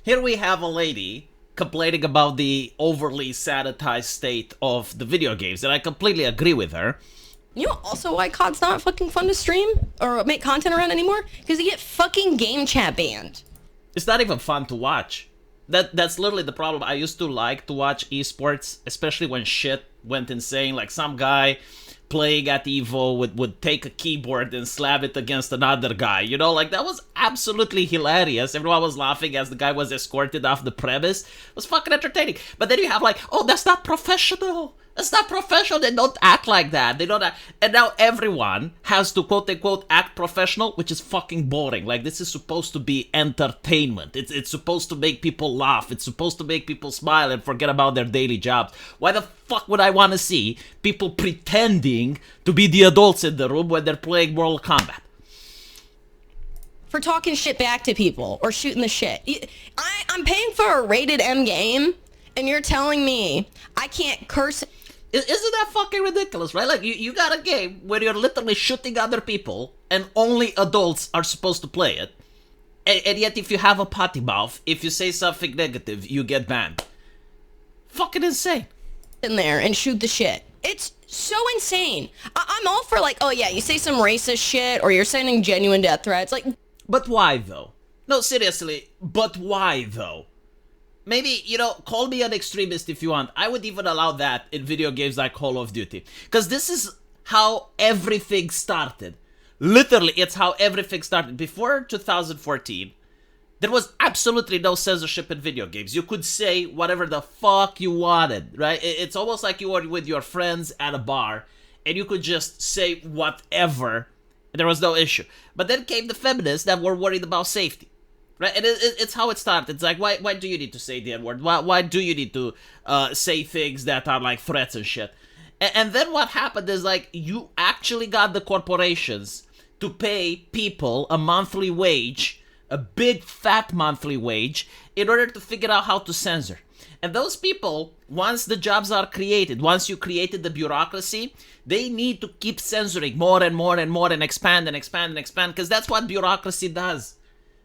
Here we have a lady complaining about the overly sanitized state of the video games, and I completely agree with her. You know also why COD's not fucking fun to stream or make content around anymore? Because you get fucking game chat banned. It's not even fun to watch. That's literally the problem. I used to like to watch esports, especially when shit went insane. Like some guy playing at Evo would take a keyboard and slap it against another guy. You know, like that was absolutely hilarious. Everyone was laughing as the guy was escorted off the premise. It was fucking entertaining. But then you have like, oh, that's not professional. That's not professional. They don't act like that. They don't act. And now everyone has to quote unquote act professional, which is fucking boring. Like this is supposed to be entertainment. It's supposed to make people laugh. It's supposed to make people smile and forget about their daily jobs. Why the fuck would I want to see people pretending to be the adults in the room when they're playing Mortal Kombat? For talking shit back to people or shooting the shit. I'm paying for a rated M game, and you're telling me I can't curse. Isn't that fucking ridiculous, right? Like, you got a game where you're literally shooting other people and only adults are supposed to play it. And yet, if you have a potty mouth, if you say something negative, you get banned. Fucking insane. In there and shoot the shit. It's so insane. I'm all for like, oh yeah, you say some racist shit or you're sending genuine death threats. Like, but why though? No, seriously, but why though? Maybe, call me an extremist if you want. I would even allow that in video games like Call of Duty. Because this is how everything started. Literally, it's how everything started. Before 2014, there was absolutely no censorship in video games. You could say whatever the fuck you wanted, right? It's almost like you were with your friends at a bar, and you could just say whatever, and there was no issue. But then came the feminists that were worried about safety. Right, and it's how it started. It's like, why do you need to say the N-word? Why do you need to say things that are like threats and shit? And then what happened is like, you actually got the corporations to pay people a monthly wage, a big fat monthly wage, in order to figure out how to censor. And those people, once the jobs are created, once you created the bureaucracy, they need to keep censoring more and more and more and expand and expand and expand, because that's what bureaucracy does.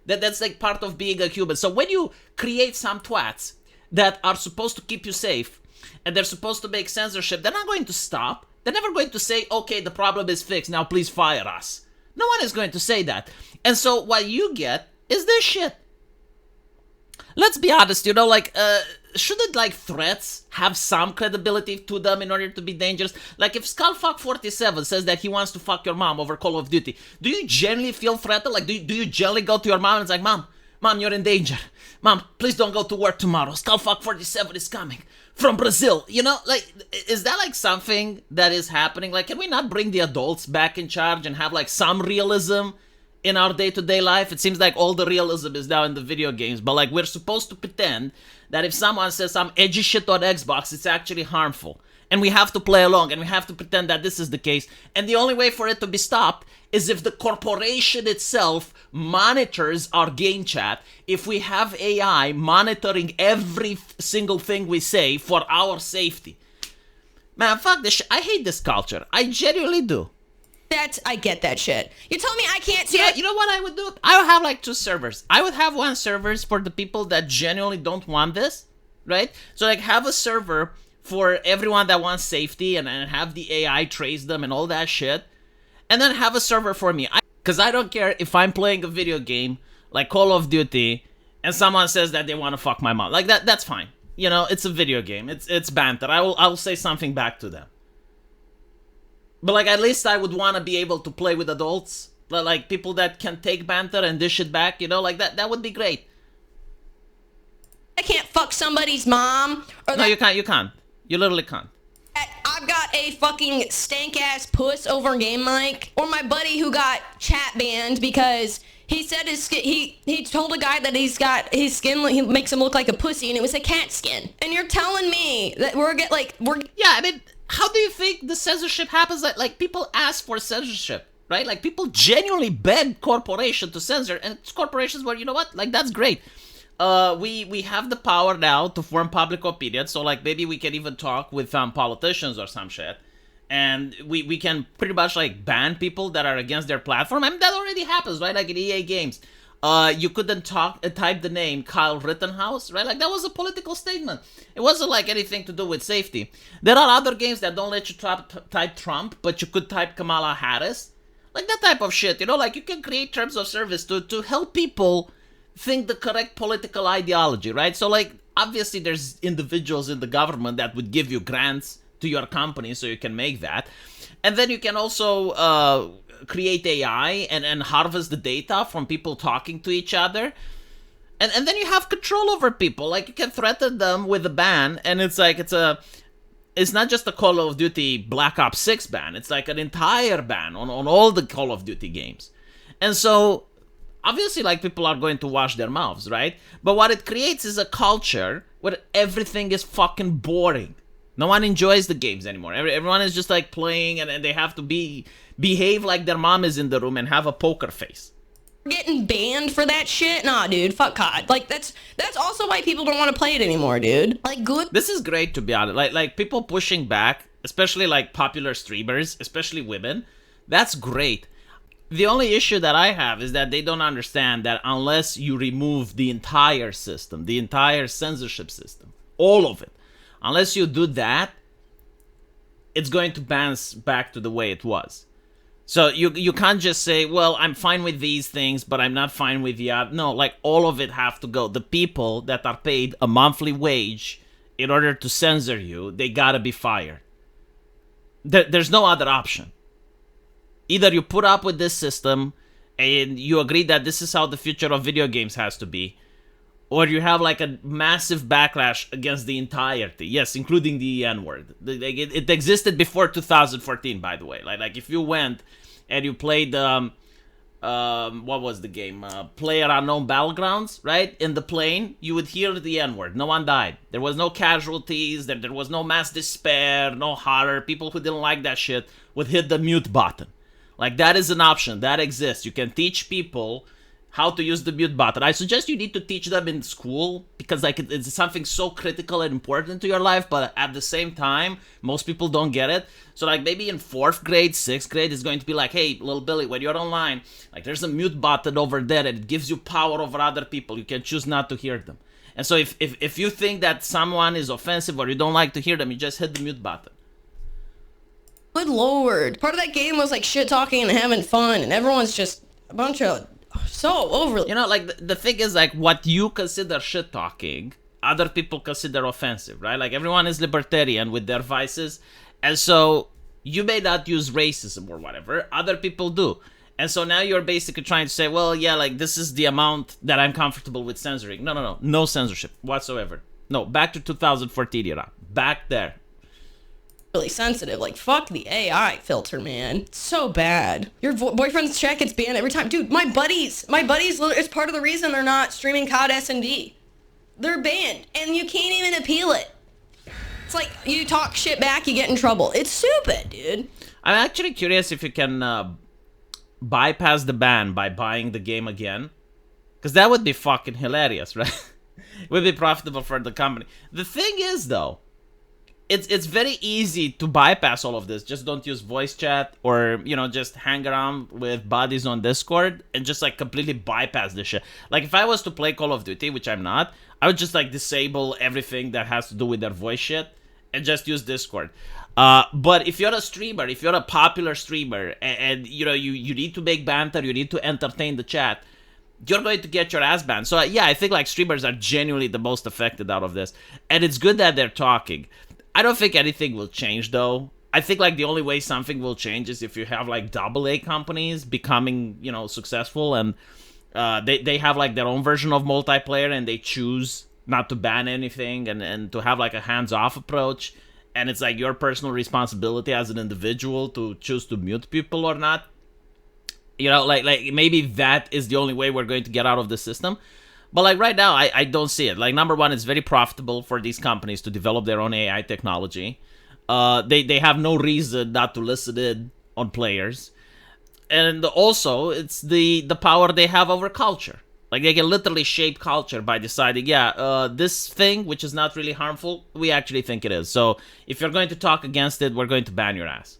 That's like part of being a human. So when you create some twats that are supposed to keep you safe and they're supposed to make censorship, they're not going to stop. They're never going to say, okay, the problem is fixed, now please fire us. No one is going to say that. And so what you get is this shit. Let's be honest, shouldn't like threats have some credibility to them in order to be dangerous? Like if Skullfuck47 says that he wants to fuck your mom over Call of Duty, do you genuinely feel threatened? Like do you genuinely go to your mom and it's like, Mom, you're in danger. Mom, please don't go to work tomorrow. Skullfuck47 is coming from Brazil. Like, is that like something that is happening? Like, can we not bring the adults back in charge and have like some realism in our day-to-day life? It seems like all the realism is now in the video games, but like we're supposed to pretend that if someone says some edgy shit on Xbox, it's actually harmful. And we have to play along, and we have to pretend that this is the case. And the only way for it to be stopped is if the corporation itself monitors our game chat, if we have AI monitoring every single thing we say for our safety. Man, fuck this shit. I hate this culture. I genuinely do. I get that shit. You told me I can't see it. You know what I would do? I would have like 2 servers. I would have one server for the people that genuinely don't want this, right? So like have a server for everyone that wants safety and have the AI trace them and all that shit. And then have a server for me. Because I don't care if I'm playing a video game like Call of Duty and someone says that they want to fuck my mom. Like that's fine. It's a video game. It's banter. I will say something back to them. But like at least I would want to be able to play with adults, like people that can take banter and dish it back, like that would be great. I can't fuck somebody's mom. No, you can't. You literally can't. I've got a fucking stank ass puss over game mic, or my buddy who got chat banned because he said his skin, he told a guy that he's got his skin, he makes him look like a pussy, and it was a cat skin. And you're telling me that we're yeah, I mean, how do you think the censorship happens? Like people ask for censorship, right? Like people genuinely beg corporations to censor, and corporations were, you know what? Like that's great. We have the power now to form public opinion, so like maybe we can even talk with politicians or some shit, and we can pretty much like ban people that are against their platform. I mean that already happens, right? Like in EA games, You couldn't type the name Kyle Rittenhouse, right? Like, that was a political statement. It wasn't like anything to do with safety. There are other games that don't let you type Trump, but you could type Kamala Harris. Like, that type of shit, you know? Like, you can create terms of service to help people think the correct political ideology, right? So, like, obviously there's individuals in the government that would give you grants to your company so you can make that. And then you can also create AI and harvest the data from people talking to each other. And then you have control over people. Like, you can threaten them with a ban, and it's like, it's not just a Call of Duty Black Ops 6 ban. It's like an entire ban on all the Call of Duty games. And so, obviously, like, people are going to wash their mouths, right? But what it creates is a culture where everything is fucking boring. No one enjoys the games anymore. Everyone is just, like, playing, and they have to behave like their mom is in the room and have a poker face. Getting banned for that shit? Nah, dude, fuck COD. Like, that's also why people don't want to play it anymore, dude. Like, good. This is great, to be honest. Like people pushing back, especially like popular streamers, especially women. That's great. The only issue that I have is that they don't understand that unless you remove the entire system, the entire censorship system, all of it, unless you do that, it's going to bounce back to the way it was. So you can't just say, well, I'm fine with these things, but I'm not fine with the other. No, like, all of it have to go. The people that are paid a monthly wage in order to censor you, they gotta be fired. There's no other option. Either you put up with this system and you agree that this is how the future of video games has to be, or you have like a massive backlash against the entirety. Yes, including the N-word. It existed before 2014, by the way. Like if you went and you played, what was the game? PlayerUnknown Battlegrounds, right? In the plane, you would hear the N-word. No one died. There was no casualties. There was no mass despair, no horror. People who didn't like that shit would hit the mute button. Like, that is an option. That exists. You can teach people how to use the mute button. I suggest you need to teach them in school, because like it's something so critical and important to your life, but at the same time, most people don't get it. So like maybe in 4th grade, 6th grade, it's going to be like, hey, little Billy, when you're online, like there's a mute button over there and it gives you power over other people. You can choose not to hear them. And so if you think that someone is offensive or you don't like to hear them, you just hit the mute button. Good lord. Part of that game was like shit talking and having fun, and everyone's just a bunch of so overly. You know, like the thing is, like, what you consider shit talking, other people consider offensive, right? Like, everyone is libertarian with their vices, and so you may not use racism or whatever, other people do. And so now you're basically trying to say, well, yeah, like, this is the amount that I'm comfortable with censoring. No censorship whatsoever. No, back to 2014 era. Back there. Really sensitive. Like, fuck the AI filter, man. It's so bad. Your boyfriend's chat gets banned every time. Dude, my buddies, it's part of the reason they're not streaming COD S&D. They're banned, and you can't even appeal it. It's like, you talk shit back, you get in trouble. It's stupid, dude. I'm actually curious if you can bypass the ban by buying the game again. Because that would be fucking hilarious, right? It would be profitable for the company. The thing is, though, it's very easy to bypass all of this. Just don't use voice chat, or, you know, just hang around with buddies on Discord and just like completely bypass this shit. Like, if I was to play Call of Duty, which I'm not, I would just like disable everything that has to do with their voice shit and just use Discord. But if you're a streamer, if you're a popular streamer, and you know, you need to make banter, you need to entertain the chat, you're going to get your ass banned. So yeah, I think like streamers are genuinely the most affected out of this, and it's good that they're talking. I don't think anything will change, though. I think like the only way something will change is if you have like AA companies becoming, you know, successful, and they have like their own version of multiplayer, and they choose not to ban anything, and to have like a hands-off approach, and it's like your personal responsibility as an individual to choose to mute people or not. You know, like maybe that is the only way we're going to get out of the system. But like right now, I don't see it. Like, number one, it's very profitable for these companies to develop their own AI technology. They have no reason not to listen in on players. And also, it's the power they have over culture. Like, they can literally shape culture by deciding, this thing, which is not really harmful, we actually think it is. So if you're going to talk against it, we're going to ban your ass.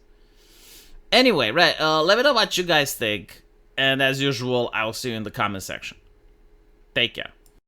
Anyway, right, let me know what you guys think. And as usual, I'll see you in the comment section. Take care.